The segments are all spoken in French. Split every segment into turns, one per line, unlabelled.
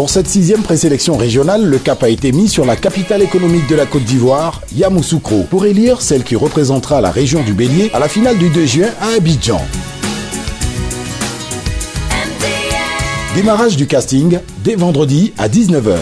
Pour cette 6e présélection régionale, le cap a été mis sur la capitale économique de la Côte d'Ivoire, Yamoussoukro, pour élire celle qui représentera la région du Bélier à la finale du 2 juin à Abidjan. Démarrage du casting dès vendredi à 19 h.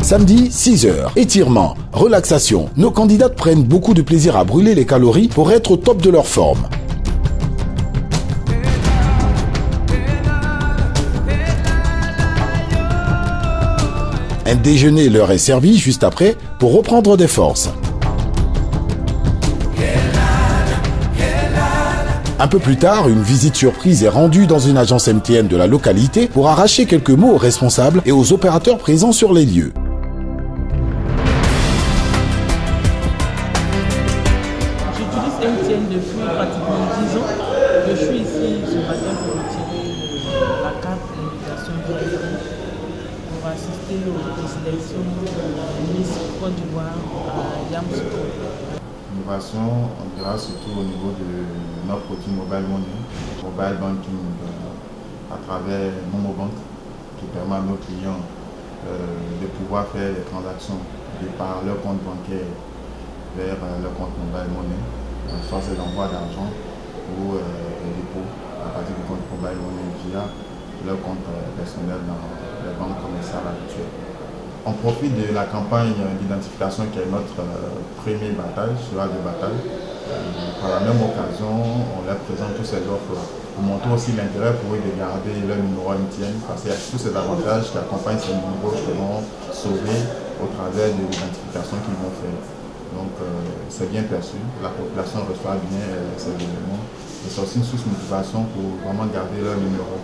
Samedi, 6 h. Étirement, relaxation. Nos candidates prennent beaucoup de plaisir à brûler les calories pour être au top de leur forme. Un déjeuner leur est servi juste après pour reprendre des forces. Un peu plus tard, une visite surprise est rendue dans une agence MTN de la localité pour arracher quelques mots aux responsables et aux opérateurs présents sur les lieux.
MTN depuis pratiquement 10 ans. Je suis ici ce matin pour retirer la carte d'invitation pour assister aux présélections de Miss Côte d'Ivoire à Yamoussoukro.
L'innovation, on dira surtout au niveau de notre produit Mobile Money, Mobile Banking à travers Momobank, qui permet à nos clients de pouvoir faire des transactions par leur compte bancaire vers leur compte Mobile Money. Soit c'est l'envoi d'argent ou des dépôts à partir du compte Mobile Money via leur compte personnel dans les banques commerciales habituelles. On profite de la campagne d'identification qui est notre premier bataille, cheval de bataille. Par la même occasion, on leur présente tous ces offres pour montrer aussi l'intérêt pour eux de garder leur numéro MTN parce qu'il y a tous ces avantages qui accompagnent ces numéros qui vont sauver au travers de l'identification qu'ils vont faire. Donc c'est bien perçu, la population reçoit bien ces éléments et c'est aussi une source de motivation pour vraiment garder leur numéro.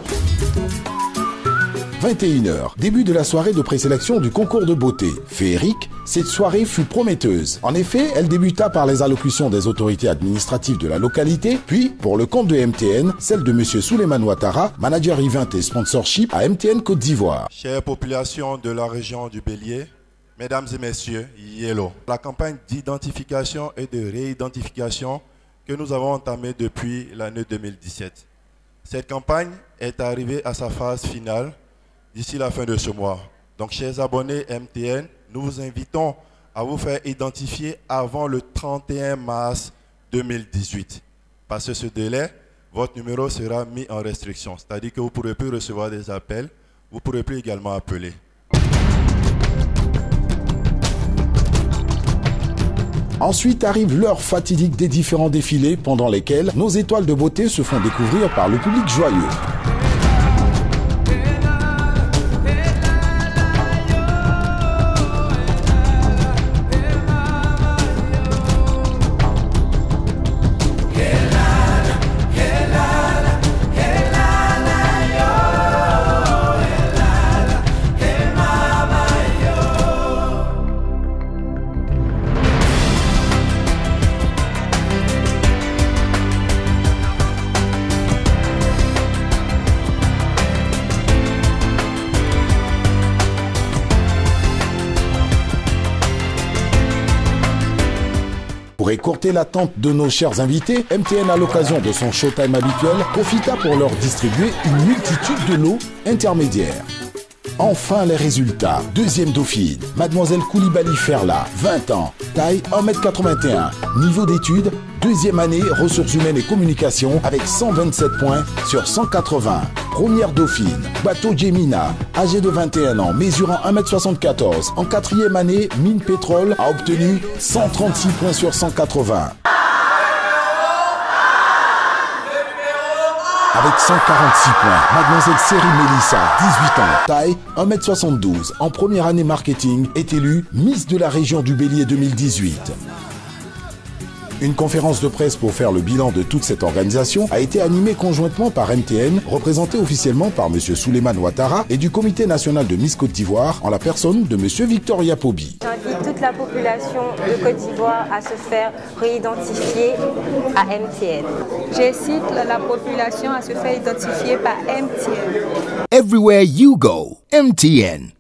21 h, début de la soirée de présélection du concours de beauté. Féerique, cette soirée fut prometteuse. En effet, elle débuta par les allocutions des autorités administratives de la localité, puis, pour le compte de MTN, celle de M. Souleymane Ouattara, manager event et sponsorship à MTN Côte d'Ivoire.
Chère population de la région du Bélier, mesdames et messieurs, Yellow. La campagne d'identification et de réidentification que nous avons entamée depuis l'année 2017. Cette campagne est arrivée à sa phase finale d'ici la fin de ce mois. Donc, chers abonnés MTN, nous vous invitons à vous faire identifier avant le 31 mars 2018. Passé ce délai, votre numéro sera mis en restriction, c'est-à-dire que vous ne pourrez plus recevoir des appels, vous ne pourrez plus également appeler.
Ensuite arrive l'heure fatidique des différents défilés pendant lesquels nos étoiles de beauté se font découvrir par le public joyeux. Pour écourter l'attente de nos chers invités, MTN, à l'occasion de son showtime habituel, profita pour leur distribuer une multitude de lots intermédiaires. Enfin les résultats. Deuxième dauphine, Mademoiselle Koulibaly Ferla, 20 ans, taille 1,81 m, niveau d'études, deuxième année, ressources humaines et communication avec 127 points sur 180. Première dauphine, Bateau Jemina, âgée de 21 ans, mesurant 1,74 m, en quatrième année, mine pétrole, a obtenu 136 points sur 180. Avec 146 points, Mademoiselle Série Mélissa, 18 ans, taille 1,72 m, en première année marketing, est élue Miss de la région du Bélier 2018. Une conférence de presse pour faire le bilan de toute cette organisation a été animée conjointement par MTN, représentée officiellement par M. Souleymane Ouattara et du Comité national de Miss Côte d'Ivoire en la personne de M. Victor Yapobi.
J'invite toute la population de Côte d'Ivoire à se faire réidentifier à MTN.
J'incite la population à se faire identifier par MTN.
Everywhere you go, MTN.